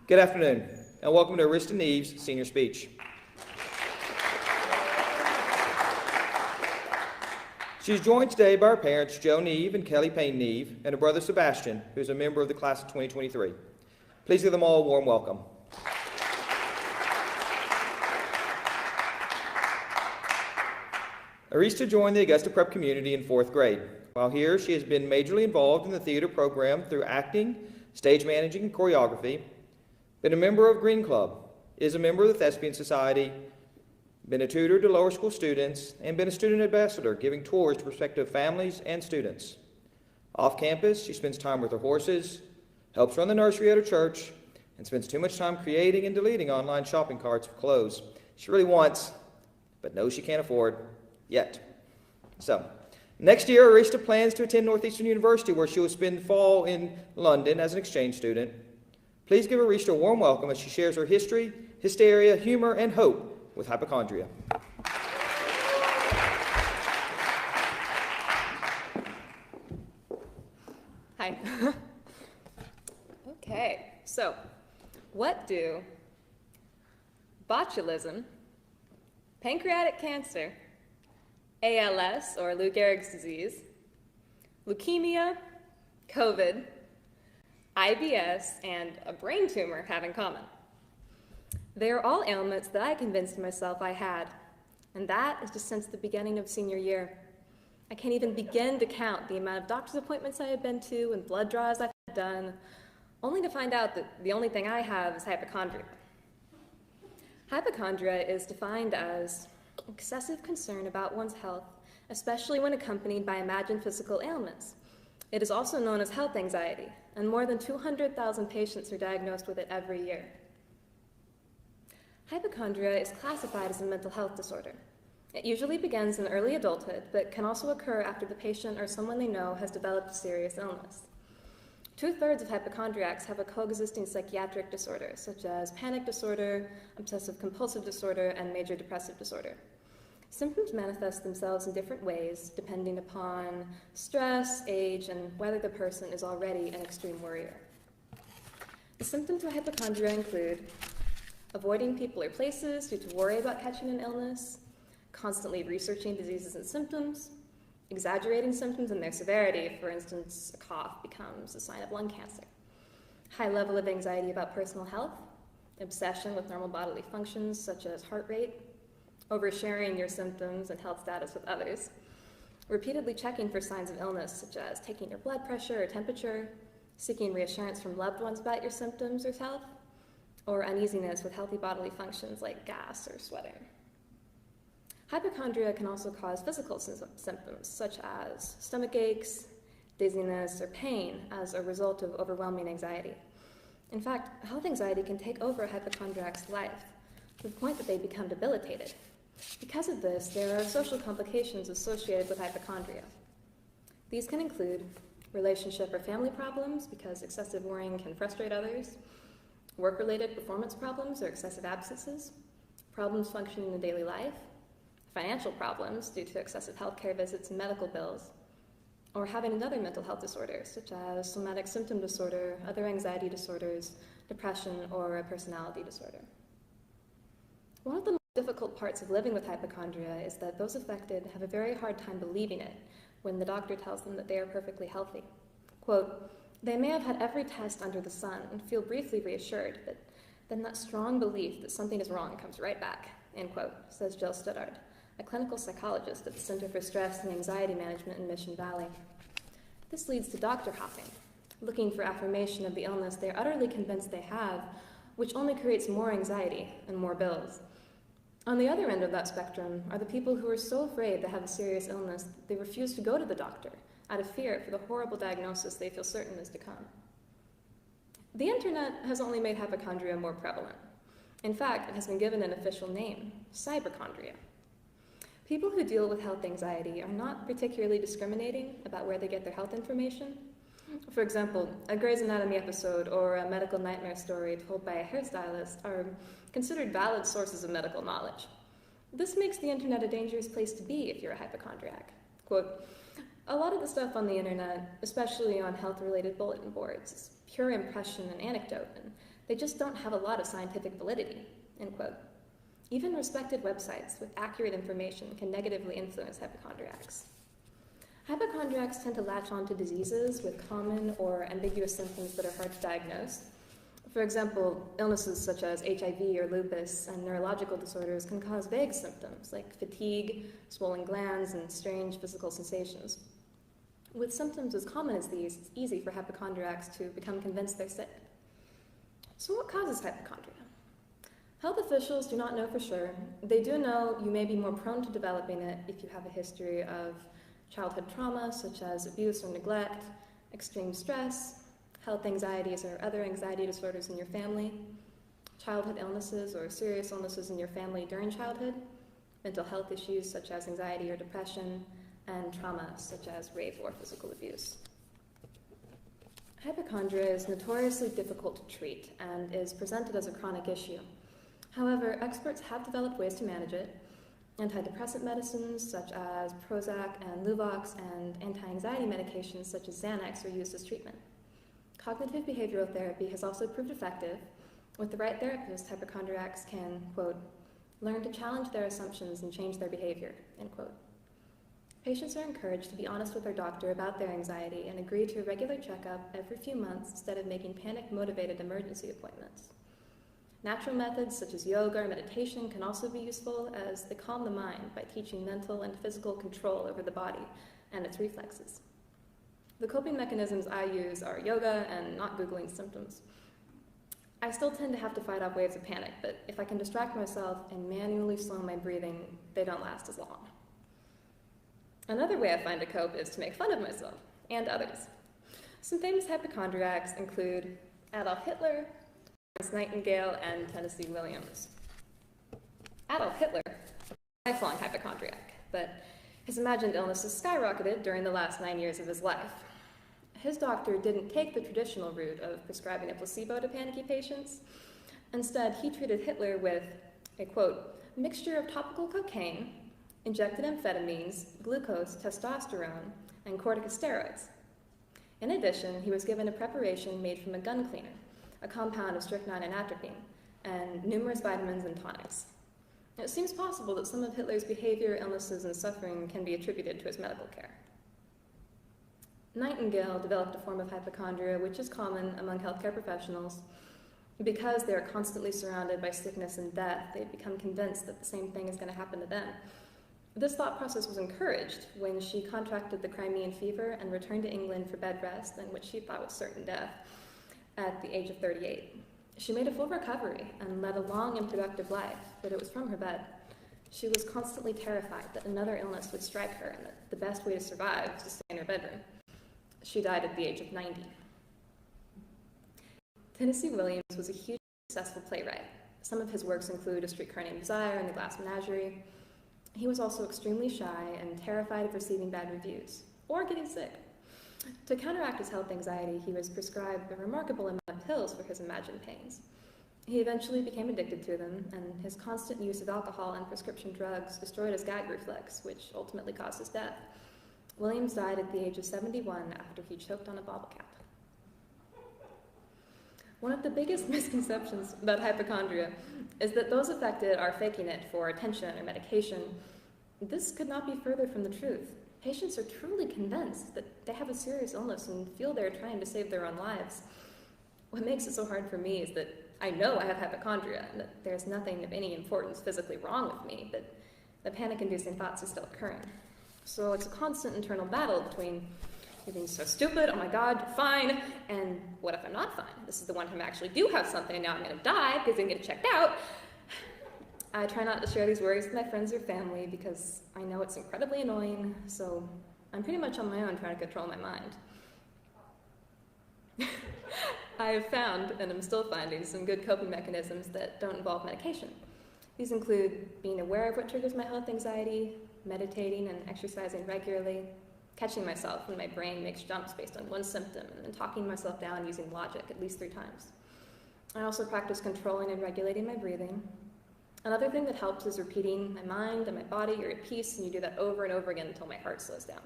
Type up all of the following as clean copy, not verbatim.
Good afternoon, and welcome to Arista Neave's senior speech. She's joined today by her parents, Joe Neave and Kelly Payne Neave, and her brother Sebastian, who's a member of the class of 2023. Please give them all a warm welcome. Arista joined the Augusta Prep community in 4th grade. While here, she has been majorly involved in the theater program through acting, stage managing, and choreography, been a member of Green Club, is a member of the Thespian Society, been a tutor to lower school students, and been a student ambassador, giving tours to prospective families and students. Off campus, she spends time with her horses, helps run the nursery at her church, and spends too much time creating and deleting online shopping carts of clothes she really wants, but knows she can't afford yet. So, next year, Arista plans to attend Northeastern University, where she will spend fall in London as an exchange student. Please give Arista a warm welcome as she shares her history, hysteria, humor, and hope with hypochondria. Hi. Okay, so what do botulism, pancreatic cancer, ALS or Lou Gehrig's disease, leukemia, COVID, IBS, and a brain tumor have in common? They are all ailments that I convinced myself I had, and that is just since the beginning of senior year. I can't even begin to count the amount of doctor's appointments I have been to and blood draws I've done, only to find out that the only thing I have is hypochondria. Hypochondria is defined as excessive concern about one's health, especially when accompanied by imagined physical ailments. It is also known as health anxiety, and more than 200,000 patients are diagnosed with it every year. Hypochondria is classified as a mental health disorder. It usually begins in early adulthood, but can also occur after the patient or someone they know has developed a serious illness. 2/3 of hypochondriacs have a coexisting psychiatric disorder, such as panic disorder, obsessive-compulsive disorder, and major depressive disorder. Symptoms manifest themselves in different ways, depending upon stress, age, and whether the person is already an extreme worrier. The symptoms of hypochondria include avoiding people or places due to worry about catching an illness, constantly researching diseases and symptoms, exaggerating symptoms and their severity. For instance, a cough becomes a sign of lung cancer. High level of anxiety about personal health, obsession with normal bodily functions such as heart rate, oversharing your symptoms and health status with others, repeatedly checking for signs of illness such as taking your blood pressure or temperature, seeking reassurance from loved ones about your symptoms or health, or uneasiness with healthy bodily functions like gas or sweating. Hypochondria can also cause physical symptoms such as stomach aches, dizziness, or pain as a result of overwhelming anxiety. In fact, health anxiety can take over a hypochondriac's life to the point that they become debilitated. Because of this, there are social complications associated with hypochondria. These can include relationship or family problems because excessive worrying can frustrate others, work-related performance problems or excessive absences, problems functioning in daily life, financial problems due to excessive healthcare visits and medical bills, or having another mental health disorder, such as somatic symptom disorder, other anxiety disorders, depression, or a personality disorder. One of the most difficult parts of living with hypochondria is that those affected have a very hard time believing it when the doctor tells them that they are perfectly healthy. Quote, "They may have had every test under the sun and feel briefly reassured, but then that strong belief that something is wrong comes right back," end quote, says Jill Stoddard, a clinical psychologist at the Center for Stress and Anxiety Management in Mission Valley. This leads to doctor hopping, looking for affirmation of the illness they are utterly convinced they have, which only creates more anxiety and more bills. On the other end of that spectrum are the people who are so afraid they have a serious illness that they refuse to go to the doctor out of fear for the horrible diagnosis they feel certain is to come. The internet has only made hypochondria more prevalent. In fact, it has been given an official name, cyberchondria. People who deal with health anxiety are not particularly discriminating about where they get their health information. For example, a Grey's Anatomy episode or a medical nightmare story told by a hairstylist are considered valid sources of medical knowledge. This makes the internet a dangerous place to be if you're a hypochondriac. Quote, "A lot of the stuff on the internet, especially on health-related bulletin boards, is pure impression and anecdote, and they just don't have a lot of scientific validity," end quote. Even respected websites with accurate information can negatively influence hypochondriacs. Hypochondriacs tend to latch on to diseases with common or ambiguous symptoms that are hard to diagnose. For example, illnesses such as HIV or lupus and neurological disorders can cause vague symptoms like fatigue, swollen glands, and strange physical sensations. With symptoms as common as these, it's easy for hypochondriacs to become convinced they're sick. So what causes hypochondria? Health officials do not know for sure. They do know you may be more prone to developing it if you have a history of childhood trauma, such as abuse or neglect, extreme stress, health anxieties or other anxiety disorders in your family, childhood illnesses or serious illnesses in your family during childhood, mental health issues such as anxiety or depression, and trauma such as rape or physical abuse. Hypochondria is notoriously difficult to treat and is presented as a chronic issue. However, experts have developed ways to manage it. Antidepressant medicines such as Prozac and Luvox and anti-anxiety medications such as Xanax are used as treatment. Cognitive behavioral therapy has also proved effective. With the right therapist, hypochondriacs can, quote, "learn to challenge their assumptions and change their behavior," end quote. Patients are encouraged to be honest with their doctor about their anxiety and agree to a regular checkup every few months instead of making panic-motivated emergency appointments. Natural methods such as yoga or meditation can also be useful as they calm the mind by teaching mental and physical control over the body and its reflexes. The coping mechanisms I use are yoga and not Googling symptoms. I still tend to have to fight off waves of panic, but if I can distract myself and manually slow my breathing, they don't last as long. Another way I find to cope is to make fun of myself and others. Some famous hypochondriacs include Adolf Hitler, Florence Nightingale, and Tennessee Williams. Adolf Hitler was a lifelong hypochondriac, but his imagined illnesses skyrocketed during the last 9 years of his life. His doctor didn't take the traditional route of prescribing a placebo to panicky patients. Instead, he treated Hitler with a, quote, "mixture of topical cocaine, injected amphetamines, glucose, testosterone, and corticosteroids." In addition, he was given a preparation made from a gun cleaner, a compound of strychnine and atropine, and numerous vitamins and tonics. It seems possible that some of Hitler's behavior, illnesses, and suffering can be attributed to his medical care. Nightingale developed a form of hypochondria which is common among healthcare professionals. Because they are constantly surrounded by sickness and death, they become convinced that the same thing is going to happen to them. This thought process was encouraged when she contracted the Crimean fever and returned to England for bed rest, and which she thought was certain death, at the age of 38. She made a full recovery and led a long and productive life, but it was from her bed. She was constantly terrified that another illness would strike her and that the best way to survive was to stay in her bedroom. She died at the age of 90. Tennessee Williams was a hugely successful playwright. Some of his works include A Streetcar Named Desire and The Glass Menagerie. He was also extremely shy and terrified of receiving bad reviews or getting sick. To counteract his health anxiety, he was prescribed a remarkable amount of pills for his imagined pains. He eventually became addicted to them, and his constant use of alcohol and prescription drugs destroyed his gag reflex, which ultimately caused his death. Williams died at the age of 71 after he choked on a bottle cap. One of the biggest misconceptions about hypochondria is that those affected are faking it for attention or medication. This could not be further from the truth. Patients are truly convinced that they have a serious illness and feel they're trying to save their own lives. What makes it so hard for me is that I know I have hypochondria and that there's nothing of any importance physically wrong with me, but the panic-inducing thoughts are still occurring. So it's a constant internal battle between you're being so stupid, oh my God, you're fine, and what if I'm not fine? This is the one time I actually do have something, and now I'm going to die because I didn't get checked out. I try not to share these worries with my friends or family because I know it's incredibly annoying, so I'm pretty much on my own trying to control my mind. I have found, and I'm still finding, some good coping mechanisms that don't involve medication. These include being aware of what triggers my health anxiety, meditating and exercising regularly, catching myself when my brain makes jumps based on one symptom, and then talking myself down using logic at least 3 times. I also practice controlling and regulating my breathing. Another thing that helps is repeating my mind and my body are at peace, and you do that over and over again until my heart slows down.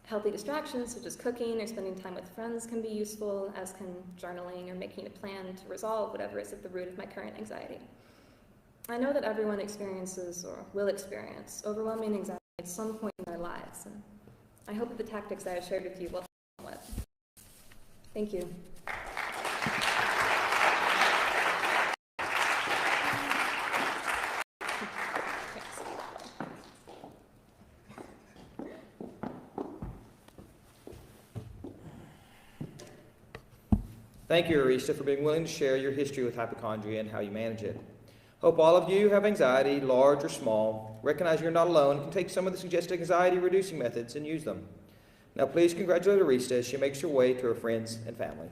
Healthy distractions such as cooking or spending time with friends can be useful, as can journaling or making a plan to resolve whatever is at the root of my current anxiety. I know that everyone experiences or will experience overwhelming anxiety at some point in their lives, and I hope that the tactics that I shared with you will help somewhat. Thank you. Thank you, Arista, for being willing to share your history with hypochondria and how you manage it. Hope all of you who have anxiety, large or small, recognize you're not alone and can take some of the suggested anxiety-reducing methods and use them. Now please congratulate Arista as she makes her way to her friends and family.